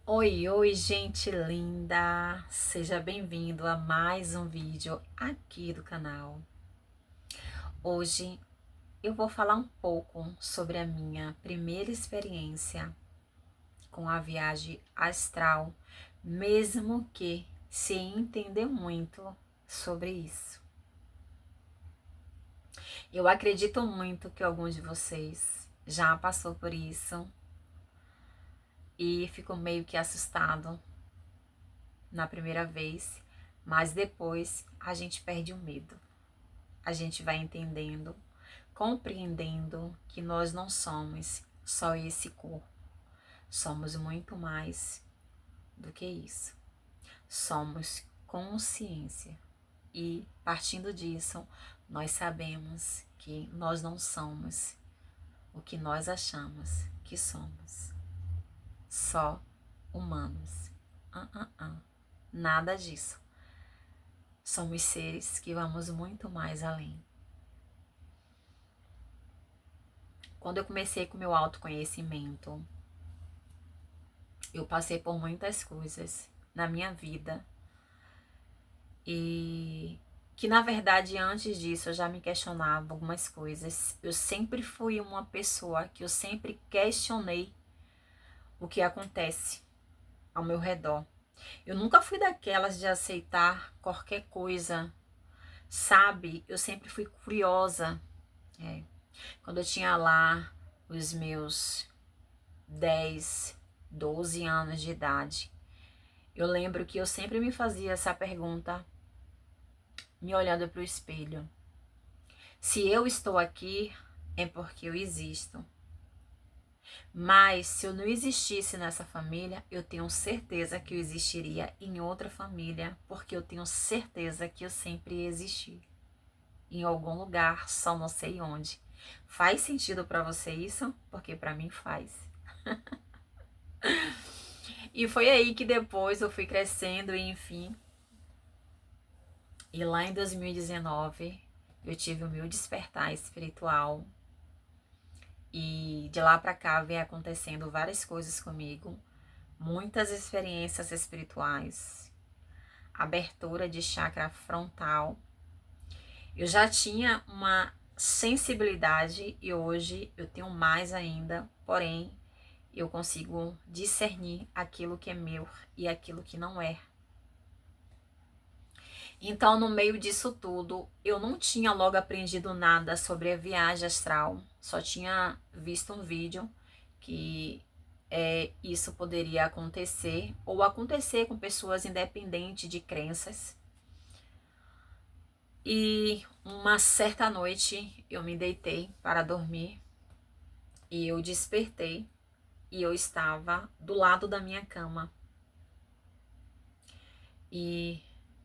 Oi, oi, gente linda! Seja bem-vindo a mais um vídeo aqui do canal. Hoje eu vou falar um pouco sobre a minha primeira experiência com a viagem astral, mesmo que sem entender muito sobre isso. Eu acredito muito que alguns de vocês já passou por isso e ficou meio que assustado na primeira vez, mas depois a gente perde o medo. A gente vai entendendo, compreendendo que nós não somos só esse corpo. Somos muito mais do que isso. Somos consciência. E partindo disso, nós sabemos que nós não somos o que nós achamos que somos. Só humanos. Nada disso. Somos seres que vamos muito mais além. Quando eu comecei com o meu autoconhecimento, eu passei por muitas coisas na minha vida e que na verdade antes disso eu já me questionava algumas coisas. Eu sempre fui uma pessoa que eu sempre questionei o que acontece ao meu redor. Eu nunca fui daquelas de aceitar qualquer coisa, sabe? Eu sempre fui curiosa. Quando eu tinha lá os meus 10, 12 anos de idade, eu lembro que eu sempre me fazia essa pergunta, me olhando para o espelho. Se eu estou aqui, é porque eu existo. Mas se eu não existisse nessa família, eu tenho certeza que eu existiria em outra família, porque eu tenho certeza que eu sempre existi. Em algum lugar, só não sei onde. Faz sentido para você isso? Porque para mim faz. E foi aí que depois eu fui crescendo e enfim. E lá em 2019, eu tive o meu despertar espiritual. E de lá para cá vem acontecendo várias coisas comigo, muitas experiências espirituais, abertura de chakra frontal. Eu já tinha uma sensibilidade e hoje eu tenho mais ainda, porém eu consigo discernir aquilo que é meu e aquilo que não é. Então, no meio disso tudo, eu não tinha logo aprendido nada sobre a viagem astral, só tinha visto um vídeo que isso poderia acontecer ou acontecer com pessoas independentes de crenças. E uma certa noite eu me deitei para dormir e eu despertei e eu estava do lado da minha cama. E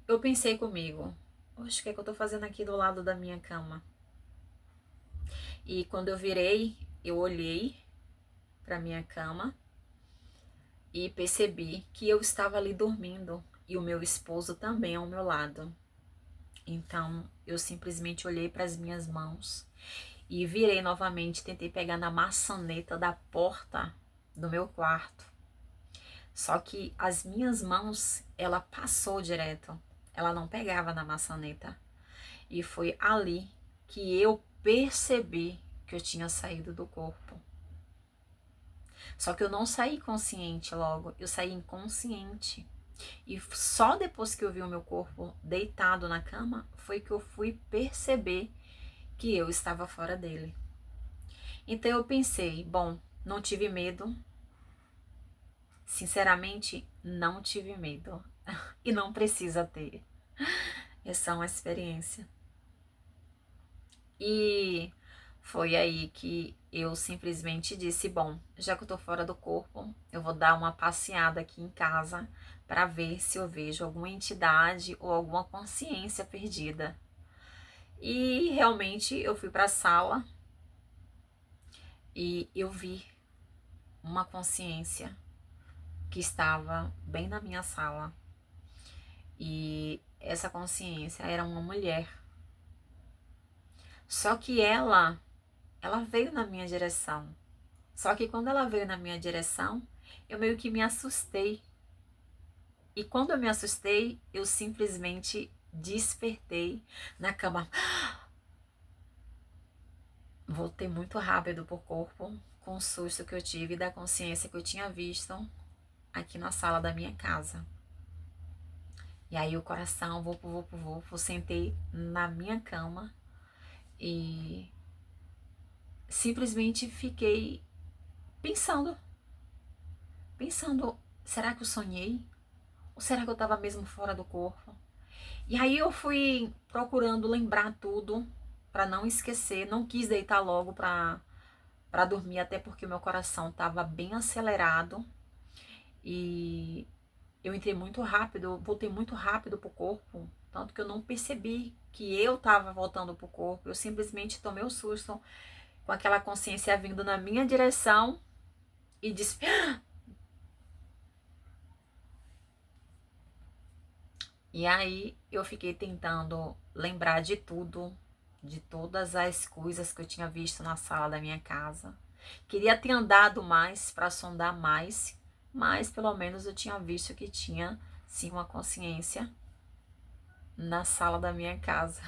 eu pensei comigo, oxe, o que é que eu tô fazendo aqui do lado da minha cama? E quando eu virei, eu olhei para minha cama e percebi que eu estava ali dormindo e o meu esposo também ao meu lado. Então eu simplesmente olhei para as minhas mãos e virei novamente, tentei pegar na maçaneta da porta do meu quarto. Só que as minhas mãos, ela passou direto. Ela não pegava na maçaneta. E foi ali que eu percebi que eu tinha saído do corpo. Só que eu não saí consciente logo, eu saí inconsciente. E só depois que eu vi o meu corpo deitado na cama, foi que eu fui perceber que eu estava fora dele. Então eu pensei, bom, não tive medo. Sinceramente, não tive medo. E não precisa ter. Essa é uma experiência. E foi aí que eu simplesmente disse, bom, já que eu tô fora do corpo, eu vou dar uma passeada aqui em casa para ver se eu vejo alguma entidade ou alguma consciência perdida. E realmente eu fui para a sala e eu vi uma consciência que estava bem na minha sala. E essa consciência era uma mulher. Só que ela veio na minha direção. Só que quando ela veio na minha direção, eu meio que me assustei. E quando eu me assustei, eu simplesmente despertei na cama. Voltei muito rápido pro corpo, com o susto que eu tive e da consciência que eu tinha visto aqui na sala da minha casa. E aí o coração, vou, sentei na minha cama e simplesmente fiquei pensando, será que eu sonhei? Ou será que eu estava mesmo fora do corpo? E aí eu fui procurando lembrar tudo para não esquecer, não quis deitar logo para dormir, até porque o meu coração estava bem acelerado e eu entrei muito rápido, voltei muito rápido pro corpo, tanto que eu não percebi que eu estava voltando pro corpo, eu simplesmente tomei um susto com aquela consciência vindo na minha direção e disse... E aí eu fiquei tentando lembrar de tudo, de todas as coisas que eu tinha visto na sala da minha casa. Queria ter andado mais para sondar mais, mas pelo menos eu tinha visto que tinha sim uma consciência na sala da minha casa.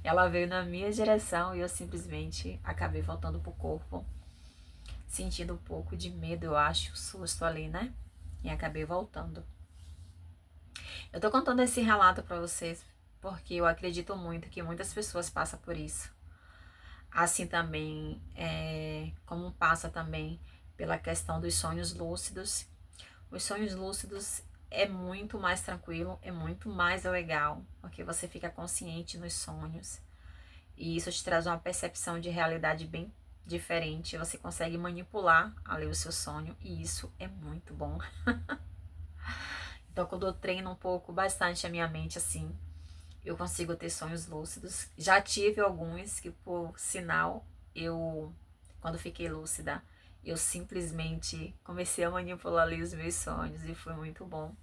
Ela veio na minha direção e eu simplesmente acabei voltando pro corpo, sentindo um pouco de medo, eu acho, susto ali, né? E acabei voltando. Eu tô contando esse relato pra vocês porque eu acredito muito que muitas pessoas passam por isso. Assim também, como passa também pela questão dos sonhos lúcidos. Os sonhos lúcidos é muito mais tranquilo, é muito mais legal, porque você fica consciente nos sonhos. E isso te traz uma percepção de realidade bem diferente. Você consegue manipular ali o seu sonho e isso é muito bom. Então, quando eu treino um pouco, bastante a minha mente assim, eu consigo ter sonhos lúcidos. Já tive alguns que, por sinal, quando fiquei lúcida, eu simplesmente comecei a manipular ali os meus sonhos e foi muito bom.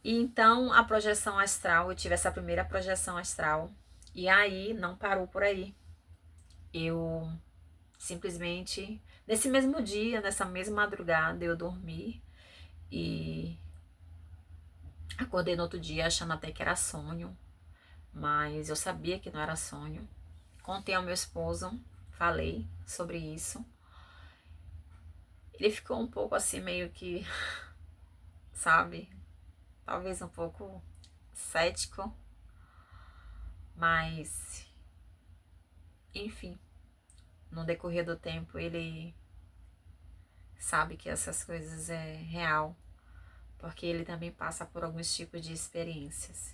E então, a projeção astral, eu tive essa primeira projeção astral e aí não parou por aí. Eu simplesmente, nesse mesmo dia, nessa mesma madrugada, eu dormi e acordei no outro dia achando até que era sonho, mas eu sabia que não era sonho. Contei ao meu esposo, falei sobre isso. Ele ficou um pouco assim, meio que, sabe, talvez um pouco cético, mas, enfim, no decorrer do tempo ele sabe que essas coisas é real, porque ele também passa por alguns tipos de experiências.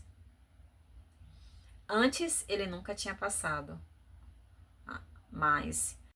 Antes ele nunca tinha passado, mas